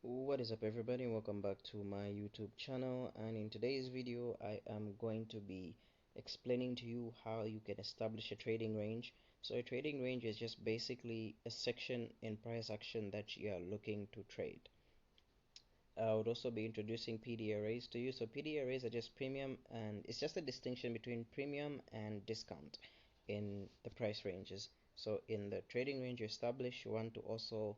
What is up, everybody? Welcome back to my YouTube channel, and in today's video I am going to be explaining to you how you can establish a trading range. So a trading range is just basically a section in price action that you are looking to trade. I would also be introducing PD arrays to you. So PD arrays are just premium, and it's just a distinction between premium and discount in the price ranges. So in the trading range you establish, you want to also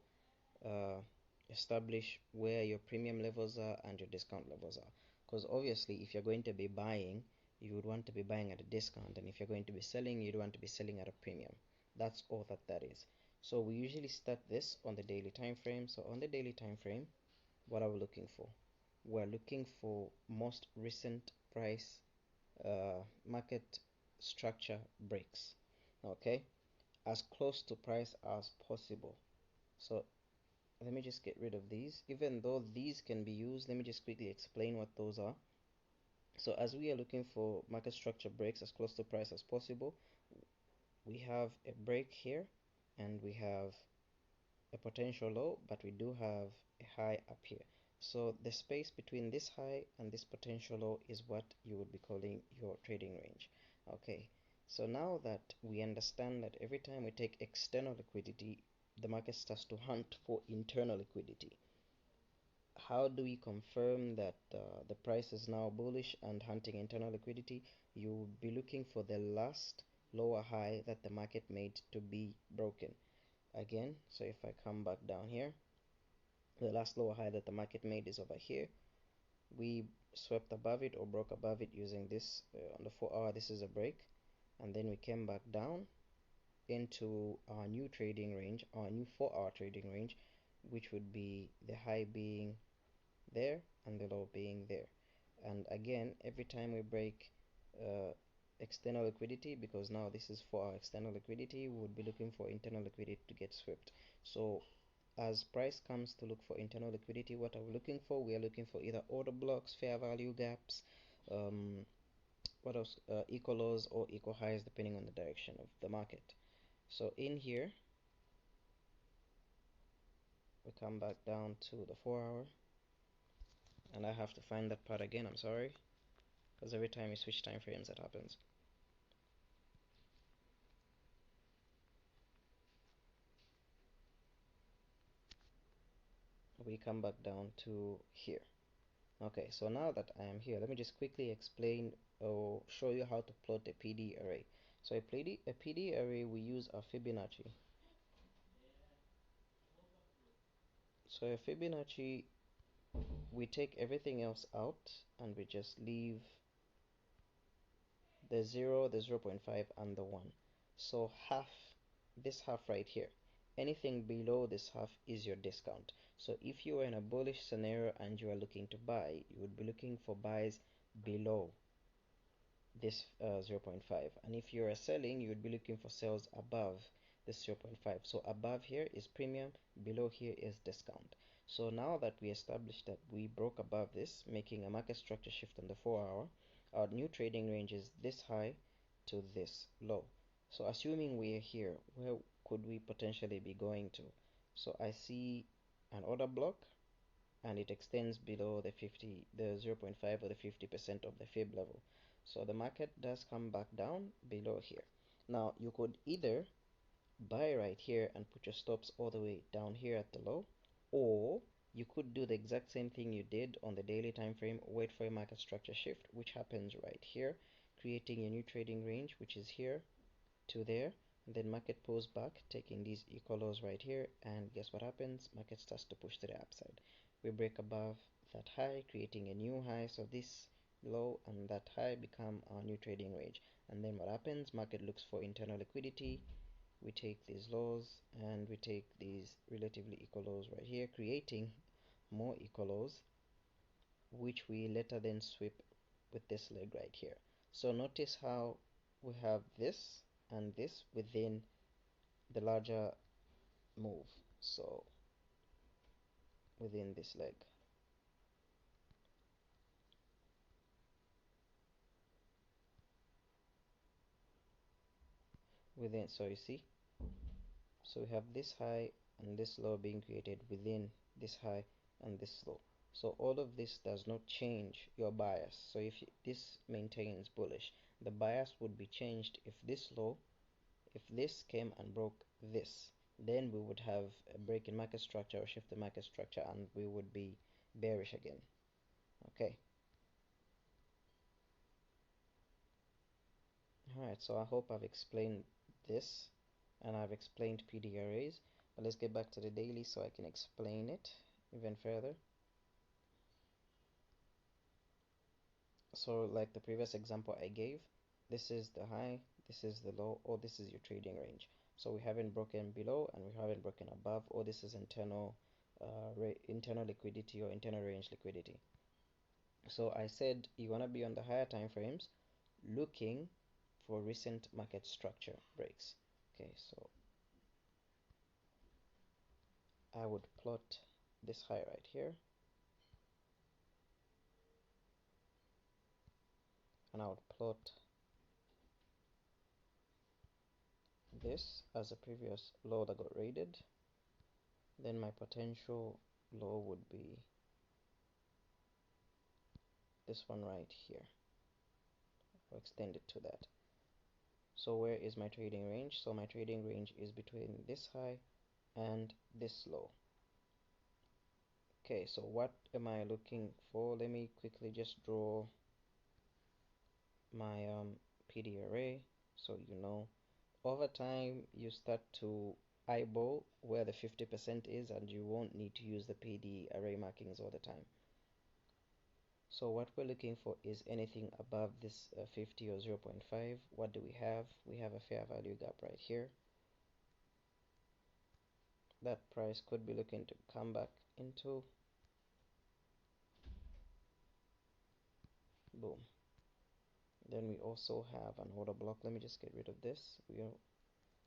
uh, establish where your premium levels are and your discount levels are, because obviously if you're going to be buying, you would want to be buying at a discount, and if you're going to be selling, you'd want to be selling at a premium. That's all that is. So we usually start this on the daily time frame. So on the daily time frame, what are we looking for? We're looking for most recent price market structure breaks, okay, as close to price as possible. So let me just get rid of these. Even though these can be used, let me just quickly explain what those are. So as we are looking for market structure breaks as close to price as possible, we have a break here and we have a potential low, but we do have a high up here. So the space between this high and this potential low is what you would be calling your trading range. Okay, so now that we understand that every time we take external liquidity, the market starts to hunt for internal liquidity. How do we confirm that the price is now bullish and hunting internal liquidity? You will be looking for the last lower high that the market made to be broken again. So if I come back down here, the last lower high that the market made is over here. We swept above it or broke above it using this on the 4-hour. This is a break, and then we came back down into our new trading range, our new 4-hour trading range, which would be the high being there and the low being there. And again, every time we break external liquidity, because now this is for our external liquidity, we would be looking for internal liquidity to get swept. So as price comes to look for internal liquidity, what are we looking for? We are looking for either order blocks, fair value gaps, what else, equal lows or equal highs, depending on the direction of the market. So in here we come back down to the 4-hour, and I have to find that part again, I'm sorry, because every time you switch time frames that happens. We come back down to here. Okay, so now that I am here, let me just quickly explain or show you how to plot a PD array. So a PD array, we use a Fibonacci. So a Fibonacci, we take everything else out and we just leave the 0, the 0.5 and the 1. So this half right here, anything below this half is your discount. So if you are in a bullish scenario and you are looking to buy, you would be looking for buys below this 0.5, and if you are selling, you would be looking for sales above this 0.5. So above here is premium, below here is discount. So now that we established that we broke above this, making a market structure shift on the 4-hour, our new trading range is this high to this low. So assuming we are here, where could we potentially be going to? So I see an order block and it extends below the 0.5 or the 50% of the fib level. So the market does come back down below here. Now you could either buy right here and put your stops all the way down here at the low, or you could do the exact same thing you did on the daily time frame, wait for a market structure shift, which happens right here, creating a new trading range, which is here to there, and then market pulls back, taking these equal lows right here, and guess what happens? Market starts to push to the upside. We break above that high, creating a new high. So this low and that high become our new trading range. And then what happens? Market looks for internal liquidity. We take these lows and we take these relatively equal lows right here, creating more equal lows, which we later then sweep with this leg right here. So notice how we have this and this within the larger move, so within this leg. So you see, so we have this high and this low being created within this high and this low. So all of this does not change your bias. So if this maintains bullish, the bias would be changed if this low, if this came and broke this, then we would have a break in market structure or shift in market structure, and we would be bearish again. Okay. Alright, so I hope I've explained this and I've explained PDRAs, but let's get back to the daily so I can explain it even further. So like the previous example I gave, this is the high, this is the low, or this is your trading range. So we haven't broken below and we haven't broken above, or this is internal liquidity or internal range liquidity. So I said you want to be on the higher time frames looking for recent market structure breaks. Okay, so I would plot this high right here, and I would plot this as a previous low that got raided. Then my potential low would be this one right here. I'll extend it to that. So where is my trading range? So my trading range is between this high and this low. Okay, so what am I looking for? Let me quickly just draw my PD array so you know. Over time you start to eyeball where the 50% is, and you won't need to use the PD array markings all the time. So what we're looking for is anything above this 50 or 0.5. What do we have? We have a fair value gap right here. That price could be looking to come back into. Boom. Then we also have an order block. Let me just get rid of this.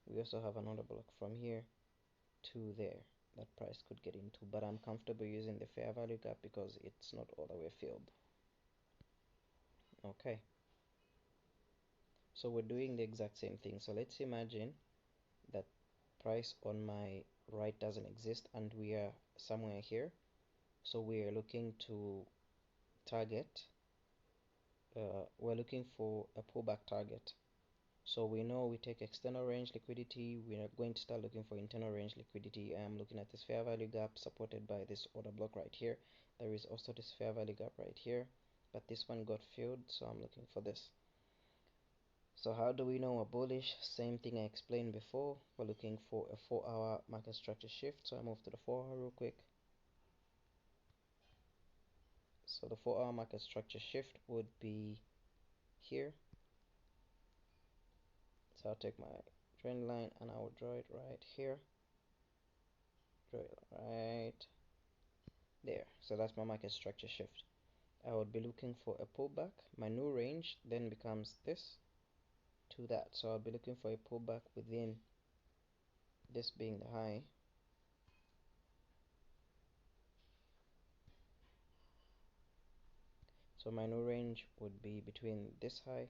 We also have an order block from here to there that price could get into, but I'm comfortable using the fair value gap because it's not all the way filled. Okay, so we're doing the exact same thing. So let's imagine that price on my right doesn't exist and we are somewhere here. So we are looking to target, we're looking for a pullback target. So we know we take external range liquidity, we are going to start looking for internal range liquidity. I'm looking at this fair value gap supported by this order block right here. There is also this fair value gap right here, but this one got filled, so I'm looking for this. So how do we know we're bullish? Same thing I explained before. We're looking for a 4-hour market structure shift. So I move to the 4-hour real quick. So the 4-hour market structure shift would be here. So I'll take my trend line and I will draw it right here. Draw it right there. So that's my market structure shift. I would be looking for a pullback. My new range then becomes this to that. So I'll be looking for a pullback within this being the high. So my new range would be between this high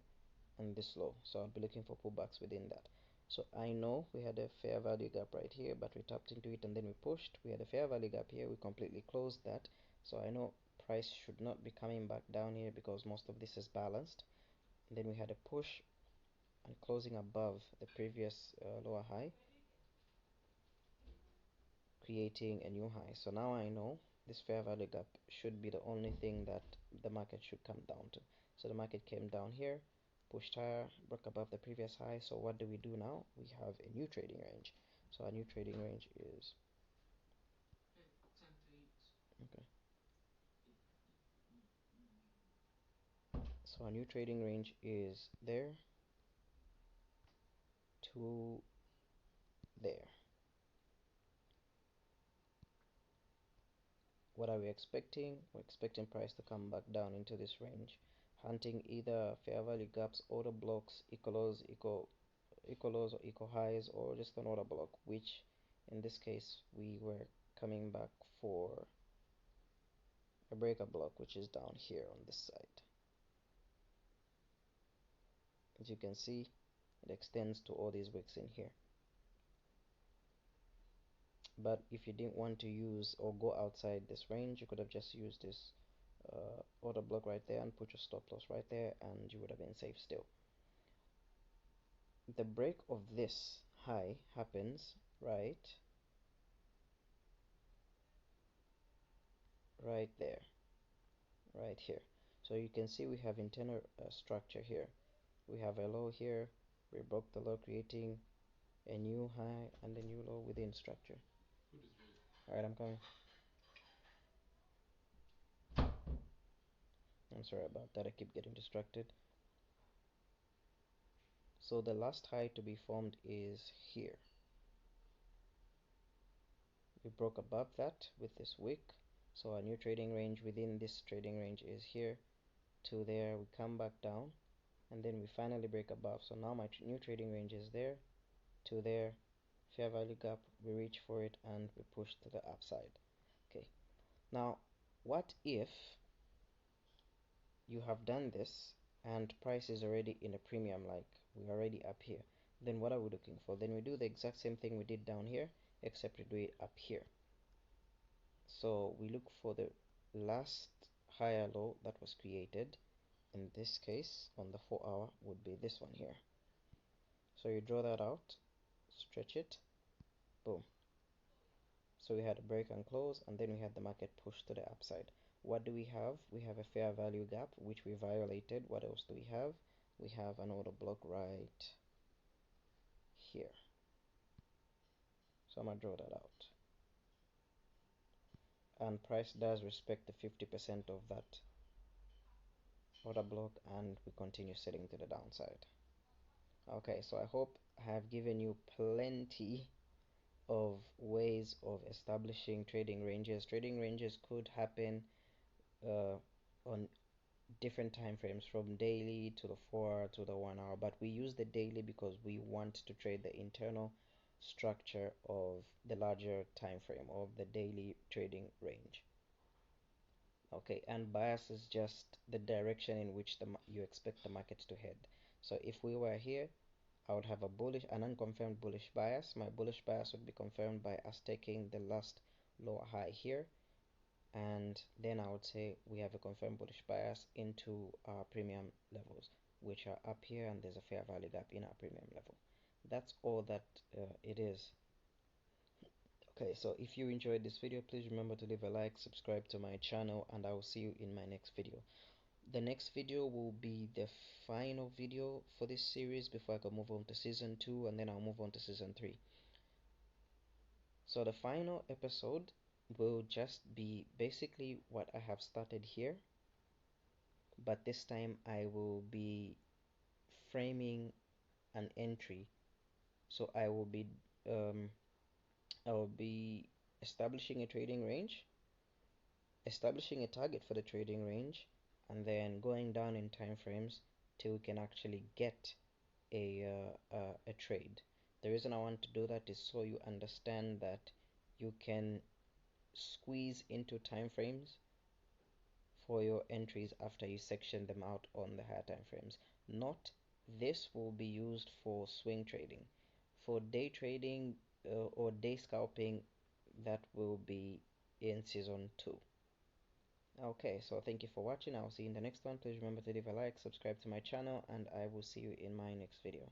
and this low. So I'll be looking for pullbacks within that. So I know we had a fair value gap right here, but we tapped into it and then we pushed. We had a fair value gap here. We completely closed that. So I know price should not be coming back down here because most of this is balanced. And then we had a push and closing above the previous lower high, creating a new high. So now I know this fair value gap should be the only thing that the market should come down to. So the market came down here, pushed higher, broke above the previous high. So what do we do now? We have a new trading range. So our new trading range is okay. So our new trading range is there to there. What are we expecting? We're expecting price to come back down into this range, hunting either fair value gaps, order blocks, equal lows, equal lows or equal highs, or just an order block, which in this case we were coming back for a breaker block, which is down here on this side. As you can see, it extends to all these wicks in here. But if you didn't want to use or go outside this range, you could have just used this order block right there and put your stop loss right there, and you would have been safe still. The break of this high happens right there, right here. So you can see we have internal structure here. We have a low here, we broke the low, creating a new high and a new low within structure. Alright, I'm coming. I'm sorry about that, I keep getting distracted. So the last high to be formed is here. We broke above that with this wick, so our new trading range within this trading range is here to there. We come back down and then we finally break above. So now my new trading range is there to there, fair value gap, we reach for it and we push to the upside. Okay, now what if you have done this and price is already in a premium, like we're already up here? Then what are we looking for? Then we do the exact same thing we did down here, except we do it up here. So we look for the last higher low that was created. In this case, on the 4-hour, would be this one here. So you draw that out, stretch it, boom. So we had a break and close, and then we had the market push to the upside. What do we have? We have a fair value gap, which we violated. What else do we have? We have an order block right here. So I'm gonna draw that out. And price does respect the 50% of that order block, and we continue selling to the downside. Okay, so I hope I have given you plenty of ways of establishing trading ranges. Trading ranges could happen on different time frames, from daily to the 4 to the 1 hour, but we use the daily because we want to trade the internal structure of the larger time frame of the daily trading range. Okay, and bias is just the direction in which you expect the market to head. So if we were here, I would have an unconfirmed bullish bias. My bullish bias would be confirmed by us taking the last lower high here, and then I would say we have a confirmed bullish bias into our premium levels, which are up here, and there's a fair value gap in our premium level. That's all that it is. Okay, so if you enjoyed this video, please remember to leave a like, subscribe to my channel, and I will see you in my next video. The next video will be the final video for this series before I can move on to season 2, and then I'll move on to season 3. So the final episode will just be basically what I have started here, but this time I will be framing an entry. So um, I will be establishing a trading range, establishing a target for the trading range, and then going down in time frames till we can actually get a trade. The reason I want to do that is so you understand that you can squeeze into time frames for your entries after you section them out on the higher time frames. Not this will be used for swing trading. For day trading or day scalping, that will be in season 2. Okay, so thank you for watching. I'll see you in the next one. Please remember to leave a like, subscribe to my channel, and I will see you in my next video.